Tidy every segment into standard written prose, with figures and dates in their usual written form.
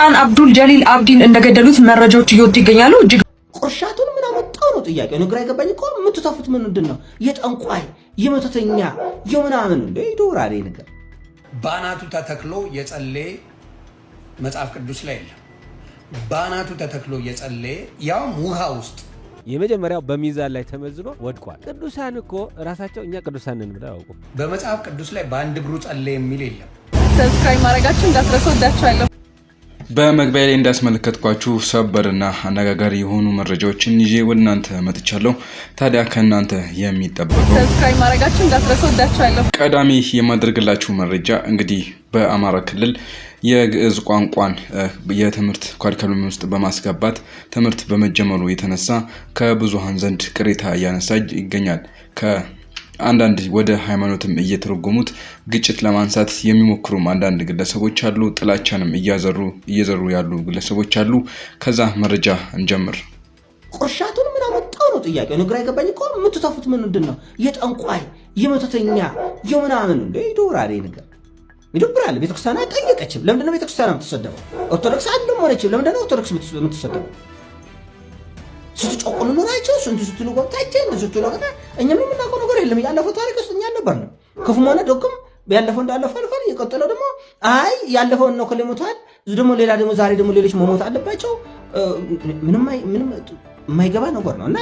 ሱልጣን አብዱል ጀሊል አብዲን እንደገደሉት መረጃዎች እየወጡ ይገኛሉ። እጅግ ቁርሻቱን ምን አመጣው ነው ጥያቄው። ነው ግራ አይገባኝ እኮ የምትተፉት ምንድነው? የጠንቋይ የመተተኛ የምናምን እንደ ይዶራሪ ነገር ባናቱ ተተክሎ የጸሌ መጽሐፍ ቅዱስ ላይ የለም። ባናቱ ተተክሎ የጸሌ ያው ውሃ ውስጥ የመጀመሪያው በሚዛን ላይ ተመዝኖ ወድቋል። ቅዱሳን እኮ ራሳቸው እኛ ቅዱሳን ነን ብለው ያውቁ። በመጽሐፍ ቅዱስ ላይ በአንድ እግሩ ጸሌ የሚል የለም። ሰብስክራይብ ማድረጋችሁ እንዳትረሱ። ወዳችኋለሁ። በመግቢያ ላይ እንዳስመለከትኳችሁ ሰበርና አነጋጋሪ የሆኑ መረጃዎችን ይዤ ወደ እናንተ መጥቻለሁ። ታዲያ ከእናንተ የሚጠበቀው ሰብስክራይብ ማድረጋችሁ እንዳትረሱ። ወዳችኋለሁ። ቀዳሚ የማድረግላችሁ መረጃ እንግዲህ በአማራ ክልል የግዕዝ ቋንቋን የትምህርት ካሪኩለም ውስጥ በማስገባት ትምህርት በመጀመሩ የተነሳ ከብዙሃን ዘንድ ቅሬታ እያነሳ ይገኛል። አንዳንድ ወደ ሃይማኖትም እየተረጎሙት ግጭት ለማንሳት የሚሞክሩም አንዳንድ ግለሰቦች አሉ። ጥላቻንም እየዘሩ ያሉ ግለሰቦች አሉ። ከዛ መረጃ እንጀምር። ቁርሻቱን ምን አመጣው ነው ጥያቄው። ነው ግራ አይገባኝ እኮ የምትተፉት ምንድነው? የጠንቋይ የመተተኛ የምናምን እንደ ይዶራሪ ነገር ይደብራል። ቤተክርስቲያን አይጠየቀችም። ለምንድነው ቤተክርስቲያን የምትሰደበው? ኦርቶዶክስ አይደለም ሆነችም። ለምንድነው ኦርቶዶክስ የምትሰደበው? ስትጮቁን ኖራቸው ስንቱ ስትሉ ወጣችን ስትሉ ወጣ። እኛም የምናውቀው ነገር የለም። ያለፈው ታሪክ ውስጥ እኛ አልነበርንም። ክፉም ሆነ ደጉም ያለፈው እንዳለፈው አልፏል። የቀጠለው ደግሞ አይ ያለፈው ነው ከለሞታል ደግሞ ሌላ ደግሞ ዛሬ ደግሞ ሌሎች መሞት አለባቸው። ምንም የማይገባ ነገር ነው እና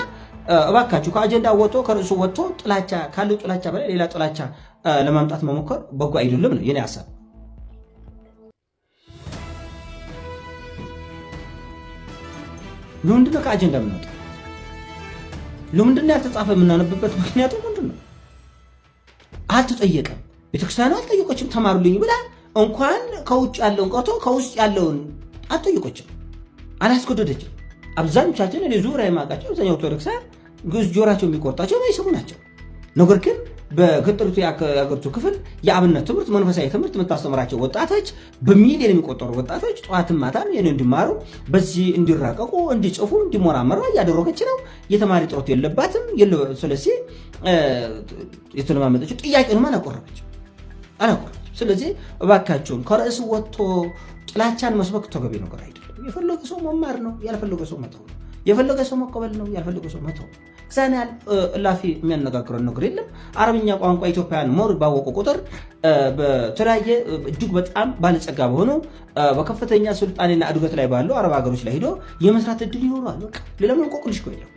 እባካችሁ ከአጀንዳ ወጥቶ ከርዕሱ ወጥቶ ጥላቻ ካለው ጥላቻ በላይ ሌላ ጥላቻ ለማምጣት መሞከር በጎ አይደለም ነው የኔ ሐሳብ። ለምንድነው ከአጀንዳ የምንወጣው? ለምንድነው ያልተጻፈ የምናነብበት ምክንያቱ ምንድነው? አልተጠየቀም። ቤተክርስቲያኑ አልጠየቆችም። ተማሩልኝ ብላ እንኳን ከውጭ ያለውን ቀርቶ ከውስጥ ያለውን አልጠየቆችም፣ አላስገደደችም። አብዛኞቻችን እኔ ዙሪያ የማውቃቸው አብዛኛው ኦርቶዶክሳውያን ግዕዝ ጆሯቸው የሚቆርጣቸው የማይሰሙ ናቸው። ነገር ግን በገጠሪቱ የአገሪቱ ክፍል የአብነት ትምህርት መንፈሳዊ ትምህርት የምታስተምራቸው ወጣቶች በሚሊዮን የሚቆጠሩ ወጣቶች ጠዋትም ማታም ይህን እንዲማሩ በዚህ እንዲራቀቁ እንዲጽፉ እንዲሞራመሩ እያደረገች ነው። የተማሪ ጥረት የለባትም። ስለዚህ የተለማመጠችው ጥያቄውን አላቆረበች። ስለዚህ እባካችሁን ከርዕስ ወጥቶ ጥላቻን መስበክ ተገቢ ነገር አይደለም። የፈለገ ሰው መማር ነው፣ ያልፈለገ ሰው መተው ነው። የፈለገ ሰው መቀበል ነው፣ ያልፈለገ ሰው መተው። ዛናል ላፊ የሚያነጋግረን ነገር የለም። አረብኛ ቋንቋ ኢትዮጵያን ሞር ባወቁ ቁጥር በተለያየ እጅግ በጣም ባለጸጋ በሆኑ በከፍተኛ ስልጣኔና እድገት ላይ ባሉ አረብ ሀገሮች ላይ ሄዶ የመስራት እድል ይኖራል። በቃ ሌላ ምን ቆቅልሽ ነው የለም።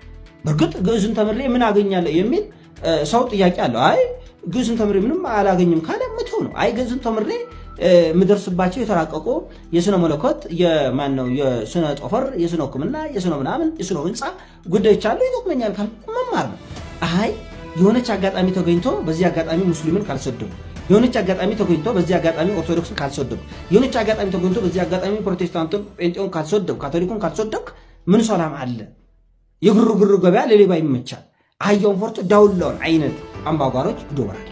በእርግጥ ግዕዝን ተምሬ ምን አገኛለሁ የሚል ሰው ጥያቄ አለው። አይ ግዕዝን ተምሬ ምንም አላገኝም ካለ መተው ነው። አይ ግዕዝን ተምሬ ምደርስባቸው የተራቀቁ የስነ መለኮት የስነ ጦፈር የስነ ሕክምና የስነ ምናምን የስነ ህንፃ ጉዳዮች አሉ ይጠቅመኛል ካል መማር ነው። አይ የሆነች አጋጣሚ ተገኝቶ በዚህ አጋጣሚ ሙስሊምን ካልሰደቡ፣ የሆነች አጋጣሚ ተገኝቶ በዚህ አጋጣሚ ኦርቶዶክስን ካልሰደቡ፣ የሆነች አጋጣሚ ተገኝቶ በዚህ አጋጣሚ ፕሮቴስታንቱን ጴንጤውን ካልሰደቡ፣ ካቶሊኩን ካልሰደቡ ምን ሰላም አለ? የግርግር ገበያ ለሌባ ይመቻል። አህያውን ፈርቶ ዳውላውን አይነት አምባጓሮች ይዶራል።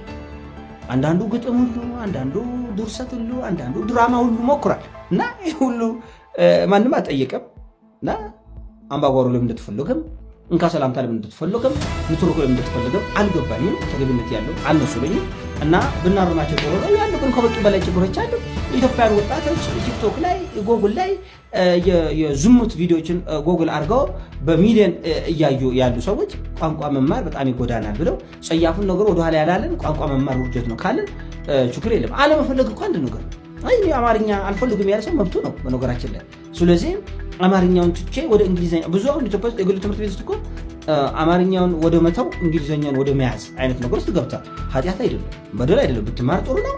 አንዳንዱ ግጥም ሁሉ፣ አንዳንዱ ድርሰት ሁሉ፣ አንዳንዱ ድራማ ሁሉ ሞክሯል እና ይህ ሁሉ ማንም አልጠየቀም። እና አምባጓሮ ለምን እንደተፈለገም እንካ ሰላምታ ለምን እንደተፈለገም ንትርኩ ለምን እንደተፈለገም አልገባኝም። ተገቢነት ያለው አልመስለኝም እና ብናርማቸው ጥሩ ነው። ያለው ግን ከበቂ በላይ ችግሮች አሉ። ኢትዮጵያን ወጣቶች ቲክቶክ ላይ ጎግል ላይ የዝሙት ቪዲዮችን ጎግል አድርገው በሚሊዮን እያዩ ያሉ ሰዎች ቋንቋ መማር በጣም ይጎዳናል ብለው ጸያፉን ነገር ወደኋላ ያላለን ቋንቋ መማር ውርደት ነው ካለን ችግር የለም። አለመፈለግ እኮ አንድ ነገር። አይ አማርኛ አልፈልግም ያለ ሰው መብቱ ነው በነገራችን ላይ። ስለዚህ አማርኛውን ትቼ ወደ እንግሊዘኛ ብዙ አሁን ኢትዮጵያ ውስጥ የግል ትምህርት ቤት ውስጥ እኮ አማርኛውን ወደ መተው እንግሊዘኛውን ወደ መያዝ አይነት ነገር ውስጥ ገብታ ኃጢአት አይደለም በደል አይደለም። ብትማር ጥሩ ነው።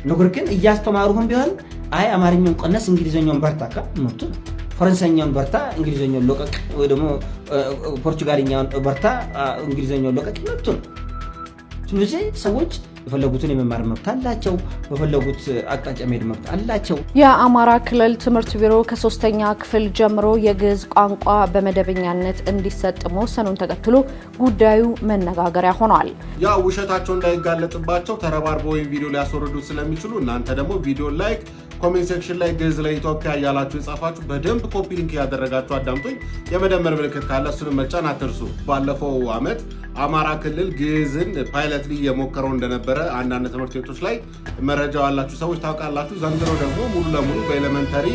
ነገር ግን እያስተማሩህም ቢሆን አይ አማርኛውን ቀነስ እንግሊዘኛውን በርታ ካ መብቱ ነው። ፈረንሳይኛውን በርታ እንግሊዘኛውን ለቀቅ፣ ወይ ደግሞ ፖርቹጋልኛውን በርታ እንግሊዘኛውን ለቀቅ መብቱ ነው። ስለዚህ ሰዎች የፈለጉትን የመማር መብት አላቸው። በፈለጉት አቅጣጫ መሄድ መብት አላቸው። የአማራ ክልል ትምህርት ቢሮ ከ3ኛ ክፍል ጀምሮ የግዕዝ ቋንቋ በመደበኛነት እንዲሰጥ መወሰኑን ተከትሎ ጉዳዩ መነጋገሪያ ሆኗል። ያ ውሸታቸው እንዳይጋለጥባቸው ተረባርበው ወይም ቪዲዮ ሊያስወርዱት ስለሚችሉ እናንተ ደግሞ ቪዲዮ ላይክ፣ ኮሜንት ሴክሽን ላይ ግዕዝ ለኢትዮጵያ ያላችሁ የጻፋችሁ በደንብ ኮፒ ሊንክ ያደረጋችሁ አዳምጡኝ። የመደመር ምልክት ካለ እሱንም መጫን አትርሱ። ባለፈው ዓመት አማራ ክልል ግዕዝን ፓይለትሊ የሞከረው እንደነበረ አንዳንድ ትምህርት ቤቶች ላይ መረጃው ያላችሁ ሰዎች ታውቃላችሁ። ዘንድሮ ደግሞ ሙሉ ለሙሉ በኤሌመንተሪ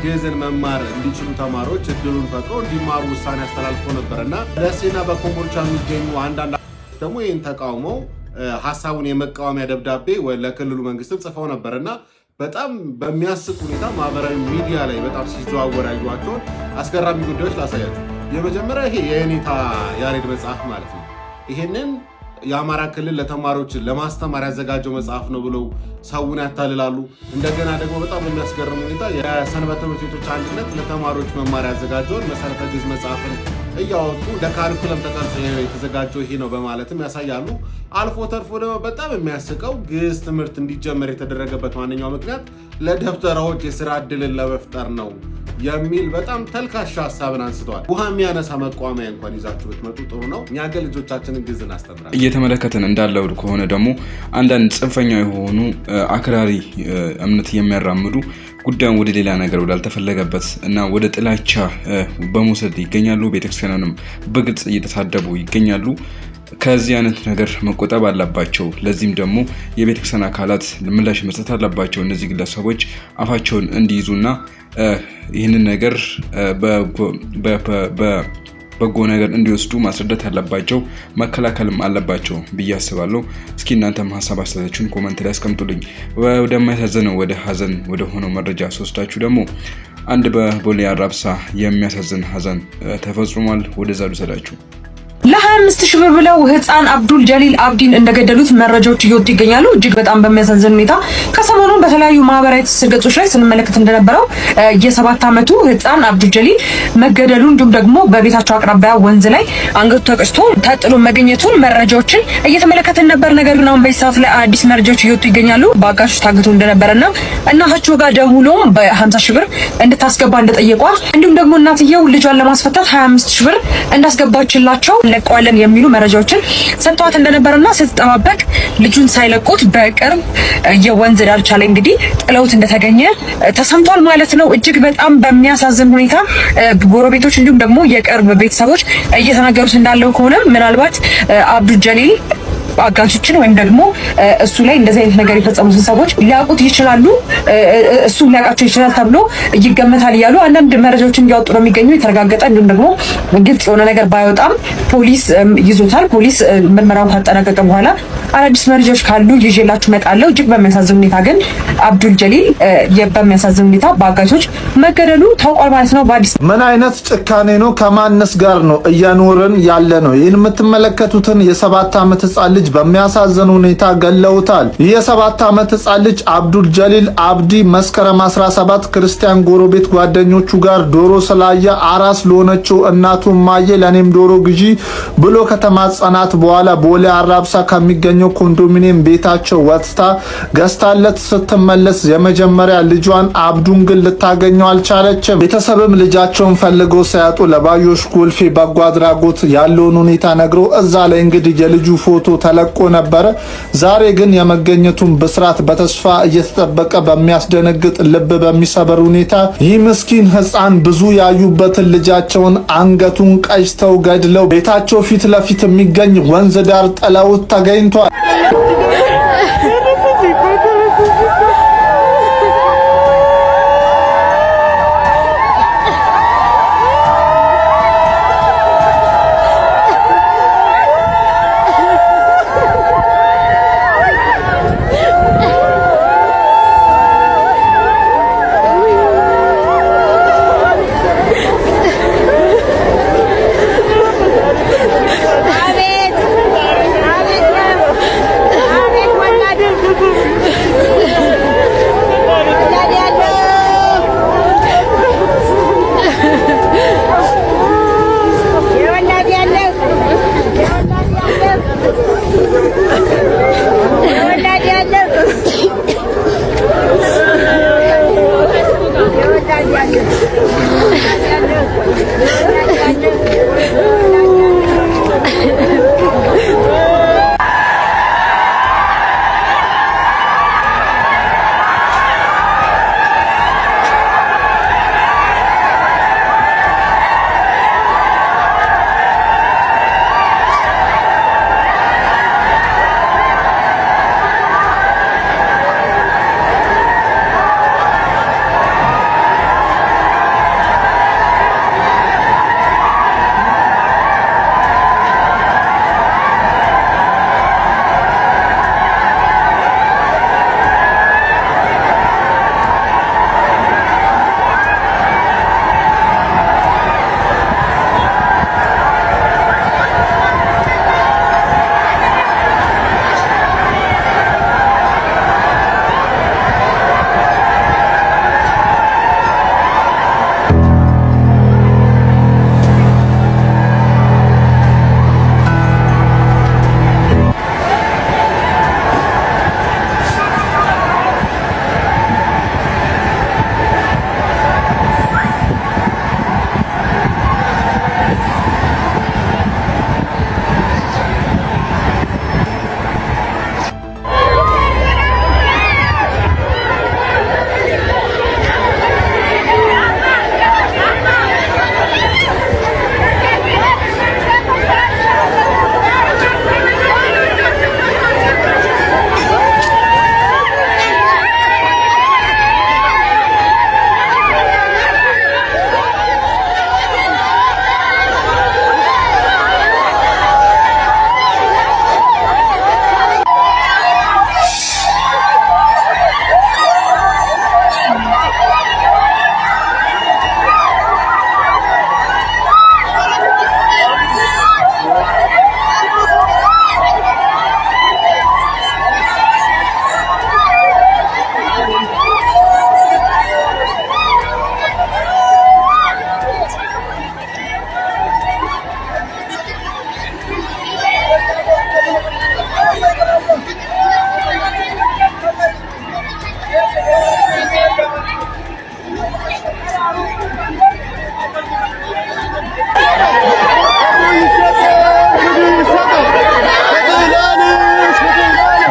ግዕዝን መማር እንዲችሉ ተማሪዎች እድሉን ፈጥሮ እንዲማሩ ውሳኔ አስተላልፎ ነበርና ደሴና በኮምቦልቻ የሚገኙ አንዳንድ ደግሞ ይህን ተቃውመው ሐሳቡን የመቃወሚያ ደብዳቤ ለክልሉ መንግስትም ጽፈው ነበርና በጣም በሚያስቅ ሁኔታ ማህበራዊ ሚዲያ ላይ በጣም ሲዘዋወር ያዩዋቸውን አስገራሚ ጉዳዮች ላሳያችሁ። የመጀመሪያ ይሄ የኔታ ያሬድ መጽሐፍ ማለት ነው። ይሄንን የአማራ ክልል ለተማሪዎች ለማስተማር ያዘጋጀው መጽሐፍ ነው ብለው ሰውን ያታልላሉ። እንደገና ደግሞ በጣም በሚያስገርም ሁኔታ የሰንበት ትምህርት ቤቶች አንድነት ለተማሪዎች መማር ያዘጋጀውን መሰረተ ግዕዝ መጽሐፍን እያወጡ ለካሪኩለም ተቀርጾ የተዘጋጀው ይሄ ነው በማለትም ያሳያሉ። አልፎ ተርፎ ደግሞ በጣም የሚያስቀው ግዕዝ ትምህርት እንዲጀመር የተደረገበት ዋነኛው ምክንያት ለደብተራዎች የስራ ዕድልን ለመፍጠር ነው የሚል በጣም ተልካሻ ሐሳብን አንስተዋል። ውሃ የሚያነሳ መቋሚያ እንኳን ይዛችሁ ብትመጡ ጥሩ ነው። እኛ ግን ልጆቻችንን ግዕዝ እናስተምራለን። እየተመለከተን እንዳለው ከሆነ ደግሞ አንዳንድ ጽንፈኛ የሆኑ አክራሪ እምነት የሚያራምዱ ጉዳዩን ወደ ሌላ ነገር ወዳልተፈለገበት እና ወደ ጥላቻ በመውሰድ ይገኛሉ። ቤተክርስቲያንንም በግልጽ እየተሳደቡ ይገኛሉ። ከዚህ አይነት ነገር መቆጠብ አለባቸው። ለዚህም ደግሞ የቤተክርስቲያን አካላት ምላሽ መስጠት አለባቸው። እነዚህ ግለሰቦች አፋቸውን እንዲይዙና ይህንን ነገር በጎ ነገር እንዲወስዱ ማስረዳት አለባቸው፣ መከላከልም አለባቸው ብዬ አስባለሁ። እስኪ እናንተም ሀሳብ አስተያየታችሁን ኮሜንት ላይ አስቀምጡልኝ። ወደማያሳዝነው ወደ ሀዘን ወደ ሆነው መረጃ ሶስታችሁ ደግሞ አንድ በቦሌ አራብሳ የሚያሳዝን ሀዘን ተፈጽሟል። ወደዛ ልውሰዳችሁ። ለ25 ሺህ ብር ብለው ህፃን አብዱል ጀሊል አብዲን እንደገደሉት መረጃዎች እየወጡ ይገኛሉ። እጅግ በጣም በሚያሳዝን ሁኔታ ከሰሞኑን በተለያዩ ማህበራዊ ትስስር ገጾች ላይ ስንመለከት እንደነበረው የ7 ዓመቱ ህፃን አብዱል ጀሊል መገደሉ እንዲሁም ደግሞ በቤታቸው አቅራቢያ ወንዝ ላይ አንገቱ ተቀስቶ ተጥሎ መገኘቱን መረጃዎችን እየተመለከትን ነበር። ነገር ግን አሁን በዚህ ሰዓት ላይ አዲስ መረጃዎች እየወጡ ይገኛሉ። በአጋቾች ታግቶ እንደነበረና እናታቸው ጋር ደውሎም በ50 ሺህ ብር እንድታስገባ እንደጠየቋት እንዲሁም ደግሞ እናትየው ልጇን ለማስፈታት 25 ሺህ ብር እንዳስገባችላቸው ለቀዋለን የሚሉ መረጃዎችን ሰጥቷት እንደነበረና ስትጠባበቅ ልጁን ሳይለቁት በቅርብ የወንዝ ዳርቻ ላይ እንግዲህ ጥለውት እንደተገኘ ተሰምቷል ማለት ነው። እጅግ በጣም በሚያሳዝን ሁኔታ ጎረቤቶች እንዲሁም ደግሞ የቅርብ ቤተሰቦች እየተናገሩት እንዳለው ከሆነ ምናልባት አብዱል ጀሊል አጋቾችን ወይም ደግሞ እሱ ላይ እንደዚህ አይነት ነገር የፈጸሙትን ሰዎች ሊያውቁት ይችላሉ፣ እሱ ሊያውቃቸው ይችላል ተብሎ ይገመታል እያሉ አንዳንድ መረጃዎችን እያወጡ ነው የሚገኙ። የተረጋገጠ እንዲሁም ደግሞ ግልጽ የሆነ ነገር ባይወጣም ፖሊስ ይዞታል። ፖሊስ ምርመራውን ካጠናቀቀ በኋላ አዳዲስ መረጃዎች ካሉ ይዤላችሁ እመጣለሁ። እጅግ በሚያሳዝን ሁኔታ ግን አብዱል ጀሊል በሚያሳዝን ሁኔታ በአጋቾች መገደሉ ታውቋል ማለት ነው። በአዲስ ምን አይነት ጭካኔ ነው? ከማንስ ጋር ነው እያኖርን ያለ ነው? ይህን የምትመለከቱትን የ7 ዓመት ህጻን ልጅ በሚያሳዝን ሁኔታ ገለውታል። የ7 ዓመት ህጻን ልጅ አብዱል ጀሊል አብዲ መስከረም 17 ክርስቲያን ጎረቤት ጓደኞቹ ጋር ዶሮ ስላየ አራስ ለሆነችው እናቱ ማየ ለኔም ዶሮ ግዢ ብሎ ከተማጸናት በኋላ ቦሌ አራብሳ ከሚገኘው ኮንዶሚኒየም ቤታቸው ወጥታ ገዝታለት ስትመለስ የመጀመሪያ ልጇን አብዱን ግን ልታገኘው አልቻለችም። ቤተሰብም ልጃቸውን ፈልገው ሳያጡ ለባዮሽ ጎልፌ በጎ አድራጎት ያለውን ሁኔታ ነግረው እዛ ላይ እንግዲህ የልጁ ፎቶ ተለቆ ነበረ። ዛሬ ግን የመገኘቱን በስርዓት በተስፋ እየተጠበቀ በሚያስደነግጥ ልብ በሚሰበር ሁኔታ ይህ ምስኪን ህፃን ብዙ ያዩበትን ልጃቸውን አንገቱን ቀጭተው ገድለው ቤታቸው ፊት ለፊት የሚገኝ ወንዝ ዳር ጥለውት ተገኝቷል።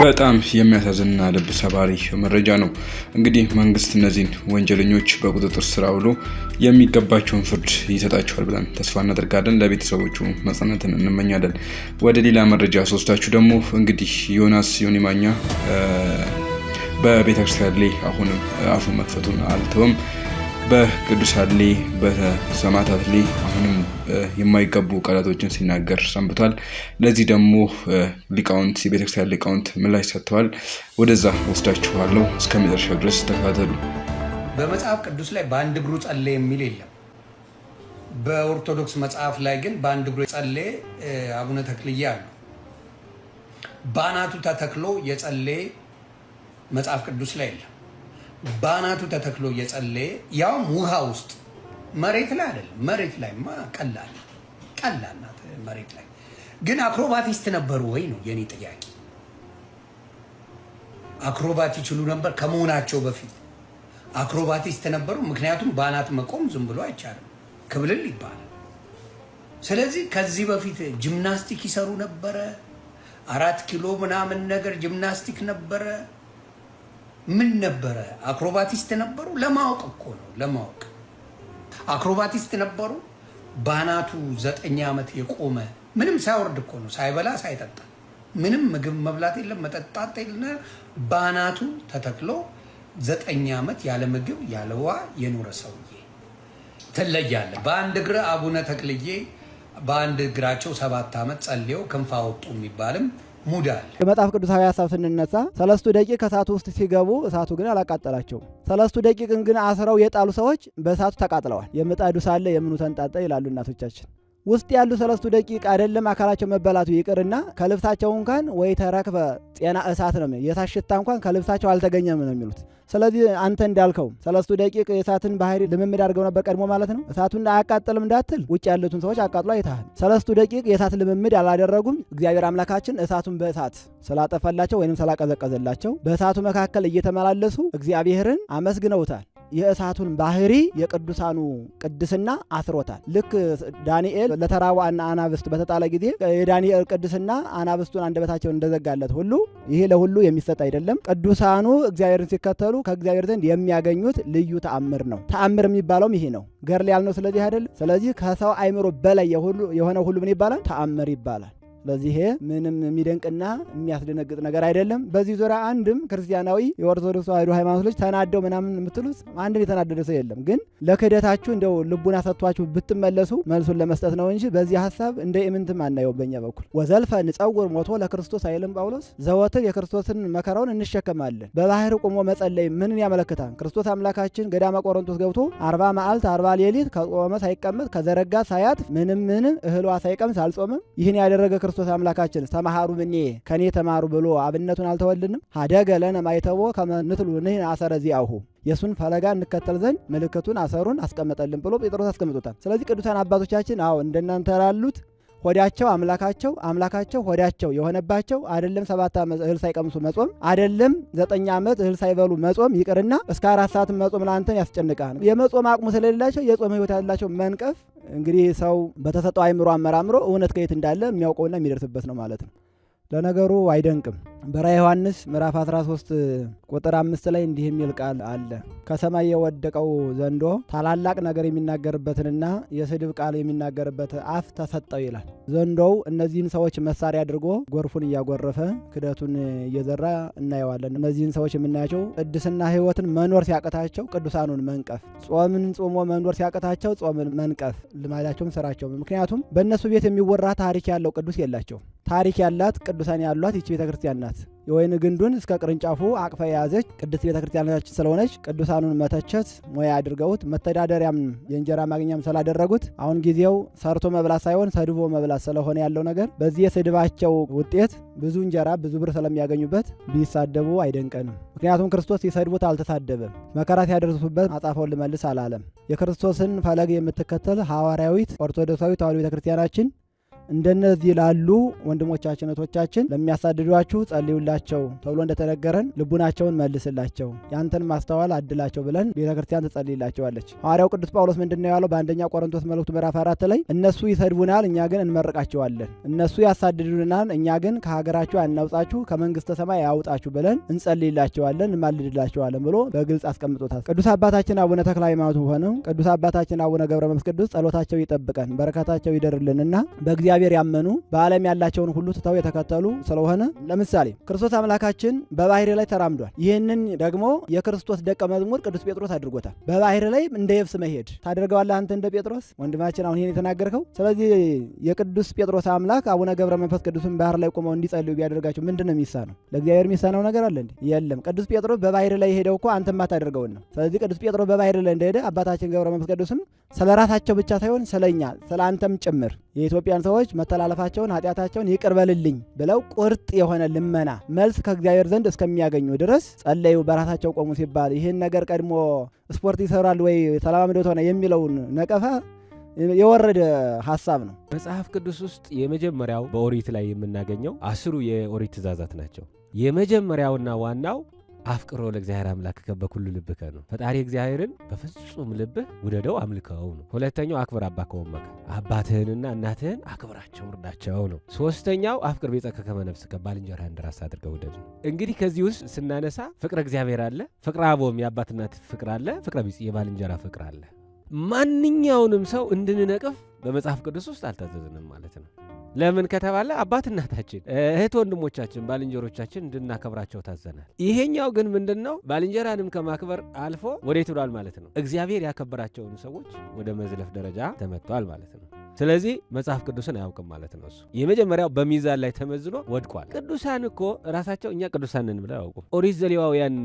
በጣም የሚያሳዝንና ልብ ሰባሪ መረጃ ነው። እንግዲህ መንግስት እነዚህን ወንጀለኞች በቁጥጥር ስር አውሎ የሚገባቸውን ፍርድ ይሰጣቸዋል ብለን ተስፋ እናደርጋለን። ለቤተሰቦቹ መጽናናትን እንመኛለን። ወደ ሌላ መረጃ ሶስታችሁ ደግሞ እንግዲህ ዮናስ ዮኒማኛ በቤተክርስቲያን ላይ አሁንም አፉን መክፈቱን አልተወም። በቅዱሳን ላይ በሰማዕታት ላይ አሁንም የማይገቡ ቃላቶችን ሲናገር ሰንብቷል። ለዚህ ደግሞ ሊቃውንት የቤተክርስቲያን ሊቃውንት ምላሽ ሰጥተዋል። ወደዛ ወስዳችኋለሁ። እስከ መጨረሻው ድረስ ተከታተሉ። በመጽሐፍ ቅዱስ ላይ በአንድ እግሩ ጸለየ የሚል የለም። በኦርቶዶክስ መጽሐፍ ላይ ግን በአንድ እግሩ የጸለየ አቡነ ተክልዬ አሉ። በአናቱ ተተክሎ የጸለየ መጽሐፍ ቅዱስ ላይ የለም። ባናቱ ተተክሎ እየጸለየ ያውም ውሃ ውስጥ መሬት ላይ አይደለም። መሬት ላይ ቀላል ናት። መሬት ላይ ግን አክሮባቲስት ነበሩ ወይ ነው የኔ ጥያቄ። አክሮባት ይችሉ ነበር ከመሆናቸው በፊት አክሮባቲስት ነበሩ። ምክንያቱም ባናት መቆም ዝም ብሎ አይቻልም፣ ክብልል ይባላል። ስለዚህ ከዚህ በፊት ጂምናስቲክ ይሰሩ ነበረ። 4 ኪሎ ምናምን ነገር ጂምናስቲክ ነበረ። ምን ነበረ? አክሮባቲስት ነበሩ። ለማወቅ እኮ ነው፣ ለማወቅ አክሮባቲስት ነበሩ። ባናቱ 9 ዓመት የቆመ ምንም ሳይወርድ እኮ ነው፣ ሳይበላ ሳይጠጣ፣ ምንም ምግብ መብላት የለም መጠጣት የለም። ባናቱ ተተክሎ 9 ዓመት ያለ ምግብ ያለ ውሃ የኖረ ሰውዬ ትለያለ። በአንድ እግር አቡነ ተክልዬ በአንድ እግራቸው 7 ዓመት ጸልየው ክንፍ አወጡ የሚባልም ሙድ አለ። የመጽሐፍ ቅዱሳዊ ሀሳብ ስንነሳ 3 ደቂቅ ከእሳቱ ውስጥ ሲገቡ እሳቱ ግን አላቃጠላቸውም። 3 ደቂቅን ግን አስረው የጣሉ ሰዎች በእሳቱ ተቃጥለዋል። የምጣዱ ሳለ የምኑ ተንጣጣ ይላሉ እናቶቻችን። ውስጥ ያሉ 3 ደቂቅ አይደለም አካላቸው መበላቱ ይቅርና ከልብሳቸው እንኳን ወይ ተረክበ ጤና እሳት ነው የታሽታ እንኳን ከልብሳቸው አልተገኘም ነው የሚሉት። ስለዚህ አንተ እንዳልከው 3 ደቂቅ የእሳትን ባህሪ ልምምድ አድርገው ነበር ቀድሞ ማለት ነው። እሳቱን አያቃጥልም እንዳትል ውጭ ያሉትን ሰዎች አቃጥሎ አይተሃል። 3 ደቂቅ የእሳት ልምምድ አላደረጉም። እግዚአብሔር አምላካችን እሳቱን በእሳት ስላጠፈላቸው ወይንም ስላቀዘቀዘላቸው በእሳቱ መካከል እየተመላለሱ እግዚአብሔርን አመስግነውታል። የእሳቱን ባህሪ የቅዱሳኑ ቅድስና አስሮታል። ልክ ዳንኤል ለተራዋ አናብስት በተጣለ ጊዜ የዳንኤል ቅድስና አናብስቱን አንደበታቸውን እንደዘጋለት ሁሉ ይሄ ለሁሉ የሚሰጥ አይደለም። ቅዱሳኑ እግዚአብሔርን ሲከተሉ ከእግዚአብሔር ዘንድ የሚያገኙት ልዩ ተአምር ነው። ተአምር የሚባለውም ይሄ ነው። ገርል ያልነው ስለዚህ አይደለም። ስለዚህ ከሰው አይምሮ በላይ የሆነ ሁሉ ምን ይባላል? ተአምር ይባላል። ስለዚህ ምንም የሚደንቅና የሚያስደነግጥ ነገር አይደለም። በዚህ ዙሪያ አንድም ክርስቲያናዊ የኦርቶዶክስ ተዋሕዶ ሃይማኖት ልጅ ተናደው ምናምን የምትሉት አንድም የተናደደ ሰው የለም። ግን ለክህደታችሁ እንደው ልቡና ሰጥቷችሁ ብትመለሱ መልሱን ለመስጠት ነው እንጂ በዚህ ሐሳብ እንደ ኢምንትም አናየው። በእኛ በኩል ወዘልፈ ንጸውር ሞቶ ለክርስቶስ አይልም ጳውሎስ። ዘወትር የክርስቶስን መከራውን እንሸከማለን። በባህር ቆሞ መጸለይ ምንን ያመለክታል? ክርስቶስ አምላካችን ገዳመ ቆሮንቶስ ገብቶ 40 መዓልት 40 ሌሊት ከቆመ ሳይቀመጥ ከዘረጋ ሳያጥፍ ምንም እህሏ ሳይቀምስ አልጾምም። ይህን ያደረገ ክርስቶስ አምላካችን ተማሃሩ ምኔ ከኔ ተማሩ ብሎ አብነቱን አልተወልንም። ሀደገ ለነ ማይተቦ ከመንትሉ ንህን አሰረ ዚአሁ የሱን ፈለጋ እንከተል ዘንድ ምልክቱን አሰሩን አስቀመጠልን ብሎ ጴጥሮስ አስቀምጦታል። ስለዚህ ቅዱሳን አባቶቻችን እንደናንተ ያሉት ሆዳቸው አምላካቸው ሆዳቸው የሆነባቸው አይደለም 7 ዓመት እህል ሳይቀምሱ መጾም አይደለም 9 ዓመት እህል ሳይበሉ መጾም ይቅርና እስከ 4 ሰዓት መጾም ለአንተን ያስጨንቃል። የመጾም አቅሙ ስለሌላቸው የጾም ህይወት ያላቸው መንቀፍ እንግዲህ ሰው በተሰጠው አይምሮ አመራምሮ እውነት ከየት እንዳለ የሚያውቀውና የሚደርስበት ነው ማለት ነው። ለነገሩ አይደንቅም። በራዕየ ዮሐንስ ምዕራፍ 13 ቁጥር 5 ላይ እንዲህ የሚል ቃል አለ። ከሰማይ የወደቀው ዘንዶ ታላላቅ ነገር የሚናገርበትንና የስድብ ቃል የሚናገርበት አፍ ተሰጠው ይላል። ዘንዶው እነዚህን ሰዎች መሳሪያ አድርጎ ጎርፉን እያጎረፈ ክደቱን እየዘራ እናየዋለን። እነዚህን ሰዎች የምናያቸው ቅድስና ህይወትን መኖር ሲያቀታቸው ቅዱሳኑን መንቀፍ፣ ጾምን ጾሞ መኖር ሲያቀታቸው ጾምን መንቀፍ ልማዳቸውም ስራቸውም። ምክንያቱም በእነሱ ቤት የሚወራ ታሪክ ያለው ቅዱስ የላቸው። ታሪክ ያላት ቅዱሳን ያሏት ይቺ ቤተክርስቲያን ናት። የወይን ግንዱን እስከ ቅርንጫፉ አቅፋ የያዘች ቅድስት ቤተክርስቲያናችን ስለሆነች ቅዱሳኑን መተቸት ሙያ አድርገውት መተዳደሪያም የእንጀራ ማግኛም ስላደረጉት አሁን ጊዜው ሰርቶ መብላት ሳይሆን ሰድቦ መብላት ስለሆነ ያለው ነገር በዚህ የስድባቸው ውጤት ብዙ እንጀራ ብዙ ብር ስለሚያገኙበት ቢሳደቡ አይደንቀንም። ምክንያቱም ክርስቶስ ሲሰድቡት አልተሳደበም። መከራ ሲያደርሱበት አጻፈውን ልመልስ አላለም። የክርስቶስን ፈለግ የምትከተል ሐዋርያዊት ኦርቶዶክሳዊ ተዋሕዶ ቤተክርስቲያናችን እንደነዚህ ላሉ ወንድሞቻችን እህቶቻችን ለሚያሳድዷችሁ ጸልዩላቸው ተብሎ እንደተነገረን ልቡናቸውን መልስላቸው፣ ያንተን ማስተዋል አድላቸው ብለን ቤተክርስቲያን ትጸልይላቸዋለች። ሐዋርያው ቅዱስ ጳውሎስ ምንድነው ያለው? በአንደኛ ቆሮንቶስ መልእክቱ ምዕራፍ 4 ላይ እነሱ ይሰድቡናል፣ እኛ ግን እንመርቃቸዋለን። እነሱ ያሳድዱናል፣ እኛ ግን ከሀገራችሁ አናውጣችሁ፣ ከመንግስተ ሰማይ ያውጣችሁ ብለን እንጸልይላቸዋለን፣ እንማልድላቸዋለን ብሎ በግልጽ አስቀምጦታል። ቅዱስ አባታችን አቡነ ተክለ ሃይማኖት ሆነው ቅዱስ አባታችን አቡነ ገብረ መንፈስ ቅዱስ ጸሎታቸው ይጠብቀን፣ በረከታቸው ይደርልንና በእግዚአብሔር ያመኑ በዓለም ያላቸውን ሁሉ ትተው የተከተሉ ስለሆነ ለምሳሌ ክርስቶስ አምላካችን በባህር ላይ ተራምዷል። ይህንን ደግሞ የክርስቶስ ደቀ መዝሙር ቅዱስ ጴጥሮስ አድርጎታል። በባህር ላይ እንደ የብስ መሄድ ታደርገዋለህ አንተ እንደ ጴጥሮስ ወንድማችን አሁን ይሄን የተናገርከው። ስለዚህ የቅዱስ ጴጥሮስ አምላክ አቡነ ገብረ መንፈስ ቅዱስን ባህር ላይ ቆመው እንዲጸልዩ ቢያደርጋቸው ምንድነው የሚሳነው? ለእግዚአብሔር የሚሳነው ነገር አለ እንዴ? የለም። ቅዱስ ጴጥሮስ በባህር ላይ ሄደው እኮ አንተ ማታደርገውን ነው። ስለዚህ ቅዱስ ጴጥሮስ በባህር ላይ እንደሄደ አባታችን ገብረ መንፈስ ቅዱስም ስለራሳቸው ብቻ ሳይሆን ስለኛ ስለአንተም ጭምር የኢትዮጵያን ሰዎች መተላለፋቸውን ኃጢአታቸውን ይቅር በልልኝ ብለው ቁርጥ የሆነ ልመና መልስ ከእግዚአብሔር ዘንድ እስከሚያገኙ ድረስ ጸለዩ፣ በራሳቸው ቆሙ ሲባል ይህን ነገር ቀድሞ ስፖርት ይሰራል ወይ ተለማምዶት ሆነ የሚለውን ነቀፋ የወረደ ሐሳብ ነው። መጽሐፍ ቅዱስ ውስጥ የመጀመሪያው በኦሪት ላይ የምናገኘው 10 የኦሪት ትእዛዛት ናቸው። የመጀመሪያውና ዋናው አፍቅሮ ለእግዚአብሔር አምላክከ በኩሉ ልብከ ነው። ፈጣሪ እግዚአብሔርን በፍጹም ልብህ ውደደው አምልከው ነው። ሁለተኛው አክብር አባከ ወእመከ፣ አባትህንና እናትህን አክብራቸው እርዳቸው ነው። ሶስተኛው አፍቅር ቤተከ ከመ ነፍስከ፣ ባልንጀራህን እንደ ራስህ አድርገህ ውደድ ነው። እንግዲህ ከዚህ ውስጥ ስናነሳ ፍቅረ እግዚአብሔር አለ፣ ፍቅረ አቦም የአባትናት ፍቅር አለ፣ ፍቅረ ቢጽ የባልንጀራ ፍቅር አለ። ማንኛውንም ሰው እንድንነቅፍ በመጽሐፍ ቅዱስ ውስጥ አልታዘዝንም ማለት ነው። ለምን ከተባለ አባት እናታችን፣ እህት ወንድሞቻችን፣ ባልንጀሮቻችን እንድናከብራቸው ታዘናል። ይሄኛው ግን ምንድነው? ባልንጀራንም ከማክበር አልፎ ወዴት ብሏል ማለት ነው? እግዚአብሔር ያከበራቸውን ሰዎች ወደ መዝለፍ ደረጃ ተመቷል ማለት ነው። ስለዚህ መጽሐፍ ቅዱስን አያውቅም ማለት ነው። እሱ የመጀመሪያው በሚዛን ላይ ተመዝኖ ወድቋል። ቅዱሳን እኮ ራሳቸው እኛ ቅዱሳን ነን ብለው አያውቁም። ኦሪት ዘሌዋውያን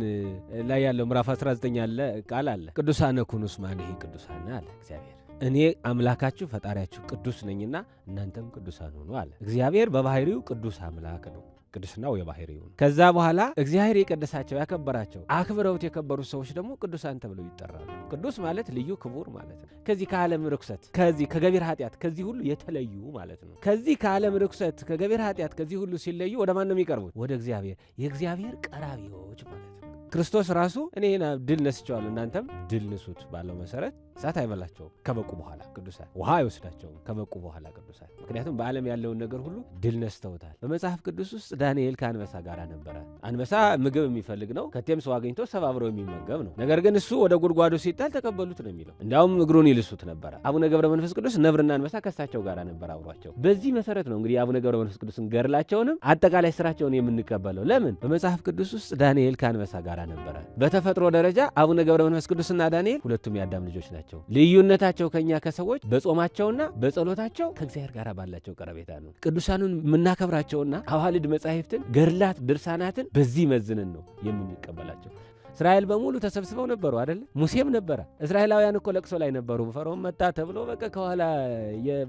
ላይ ያለው ምዕራፍ 19 ያለ ቃል አለ። ቅዱሳን ኩኑስ ማንሄ ቅዱሳን አለ እግዚአብሔር። እኔ አምላካችሁ ፈጣሪያችሁ ቅዱስ ነኝና እናንተም ቅዱሳን ሁኑ አለ። እግዚአብሔር በባህሪው ቅዱስ አምላክ ነው። ቅዱስናው የባህሪው ነው። ከዛ በኋላ እግዚአብሔር የቀደሳቸው ያከበራቸው አክብረውት የከበሩት ሰዎች ደግሞ ቅዱሳን ተብለው ይጠራሉ። ቅዱስ ማለት ልዩ ክቡር ማለት ነው። ከዚህ ከዓለም ርኩሰት፣ ከዚህ ከገቢር ኃጢአት፣ ከዚህ ሁሉ የተለዩ ማለት ነው። ከዚህ ከዓለም ርኩሰት፣ ከገቢር ኃጢአት፣ ከዚህ ሁሉ ሲለዩ ወደ ማን ነው የሚቀርቡት? ወደ እግዚአብሔር። የእግዚአብሔር ቀራቢዎች ማለት ነው። ክርስቶስ ራሱ እኔ ድል ነስቸዋለሁ እናንተም ድል ንሱት ባለው መሰረት እሳት አይበላቸውም ከበቁ በኋላ ቅዱሳን፣ ውሃ አይወስዳቸውም ከበቁ በኋላ ቅዱሳን። ምክንያቱም በዓለም ያለውን ነገር ሁሉ ድል ነስተውታል። በመጽሐፍ ቅዱስ ውስጥ ዳንኤል ከአንበሳ ጋር ነበረ። አንበሳ ምግብ የሚፈልግ ነው፣ ከቴም ሰው አግኝቶ ሰባብረው የሚመገብ ነው። ነገር ግን እሱ ወደ ጉድጓዱ ሲጣል ተቀበሉት ነው የሚለው። እንዲያውም እግሩን ይልሱት ነበረ። አቡነ ገብረ መንፈስ ቅዱስ ነብርና አንበሳ ከሳቸው ጋር ነበር አብሯቸው። በዚህ መሰረት ነው እንግዲህ አቡነ ገብረ መንፈስ ቅዱስን ገድላቸውንም አጠቃላይ ስራቸውን የምንቀበለው። ለምን? በመጽሐፍ ቅዱስ ውስጥ ዳንኤል ከአንበሳ ጋር ነበረ። በተፈጥሮ ደረጃ አቡነ ገብረ መንፈስ ቅዱስና ዳንኤል ሁለቱም የአዳም ልጆች ናቸው። ልዩነታቸው ከኛ ከሰዎች በጾማቸውና በጸሎታቸው ከእግዚአብሔር ጋር ባላቸው ቀረቤታ ነው። ቅዱሳኑን የምናከብራቸውና አዋልድ መጻሕፍትን፣ ገድላት፣ ድርሳናትን በዚህ መዝንን ነው የምንቀበላቸው። እስራኤል በሙሉ ተሰብስበው ነበሩ አይደል? ሙሴም ነበረ። እስራኤላውያን እኮ ለቅሶ ላይ ነበሩ። ፈርዖን መጣ ተብሎ በቃ ከኋላ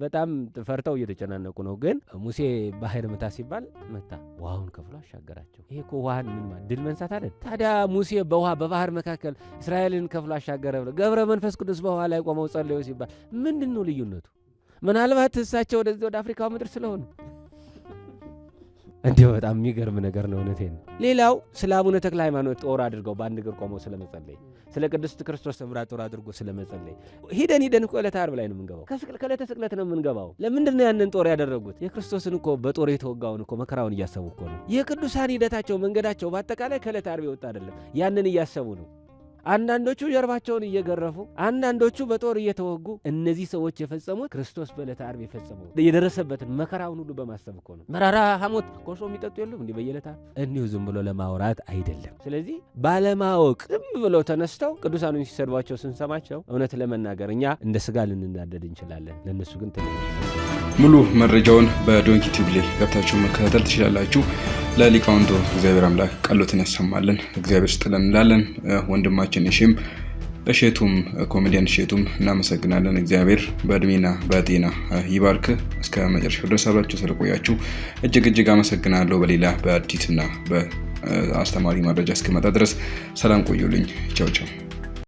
በጣም ፈርተው እየተጨናነቁ ነው። ግን ሙሴ ባህር መታ ሲባል መታ፣ ውሃውን ከፍሎ አሻገራቸው። ይሄ እኮ ውሃን ምን ድል መንሳት አይደል? ታዲያ ሙሴ በውሃ በባህር መካከል እስራኤልን ከፍሎ አሻገረ ብሎ ገብረ መንፈስ ቅዱስ በውሃ ላይ ቆመው ጸልዩ ሲባል ምንድን ነው ልዩነቱ? ምናልባት እሳቸው ወደ አፍሪካው ምድር ስለሆኑ እንዲሁ በጣም የሚገርም ነገር ነው። እውነቴን ነው። ሌላው ስለ አቡነ ተክለ ሃይማኖት ጦር አድርገው በአንድ እግር ቆመው ስለመጸለይ፣ ስለ ቅድስት ክርስቶስ ሰምራ ጦር አድርጎ ስለመጸለይ ሂደን እኮ ዕለተ ዓርብ ላይ ነው የምንገባው። ከዕለተ ስቅለት ነው የምንገባው። ለምንድን ነው ያንን ጦር ያደረጉት? የክርስቶስን እኮ በጦር የተወጋውን እኮ መከራውን እያሰቡ እኮ ነው። የቅዱሳን ሂደታቸው መንገዳቸው በአጠቃላይ ከዕለተ ዓርብ የወጣ አይደለም። ያንን እያሰቡ ነው። አንዳንዶቹ ጀርባቸውን እየገረፉ፣ አንዳንዶቹ በጦር እየተወጉ። እነዚህ ሰዎች የፈጸሙት ክርስቶስ በዕለተ ዓርብ የፈጸመው የደረሰበትን መከራውን ሁሉ በማሰብ እኮ ነው። መራራ ሐሞት ኮሶ የሚጠጡ የሉም እንዲህ በየዕለተ ዓርብ። እንዲሁ ዝም ብሎ ለማውራት አይደለም። ስለዚህ ባለማወቅ ዝም ብለው ተነስተው ቅዱሳኑን ሲሰድቧቸው ስንሰማቸው እውነት ለመናገር እኛ እንደ ስጋ ልንናደድ እንችላለን። ለእነሱ ግን ሙሉ መረጃውን በዶንኪ ቲዩብ ላይ ገብታችሁ መከታተል ትችላላችሁ። ለሊቃውንቱ እግዚአብሔር አምላክ ቃሎትን ያሰማልን፣ እግዚአብሔር ስጥልን እንላለን። ወንድማችን እሸቱም ኮሜዲያን እሸቱም እናመሰግናለን። እግዚአብሔር በእድሜና በጤና ይባርክ። እስከ መጨረሻው ድረስ አብራችሁ ስለቆያችሁ እጅግ አመሰግናለሁ። በሌላ በአዲስና በአስተማሪ መረጃ እስከመጣ ድረስ ሰላም ቆዩልኝ። ቻው ቻው።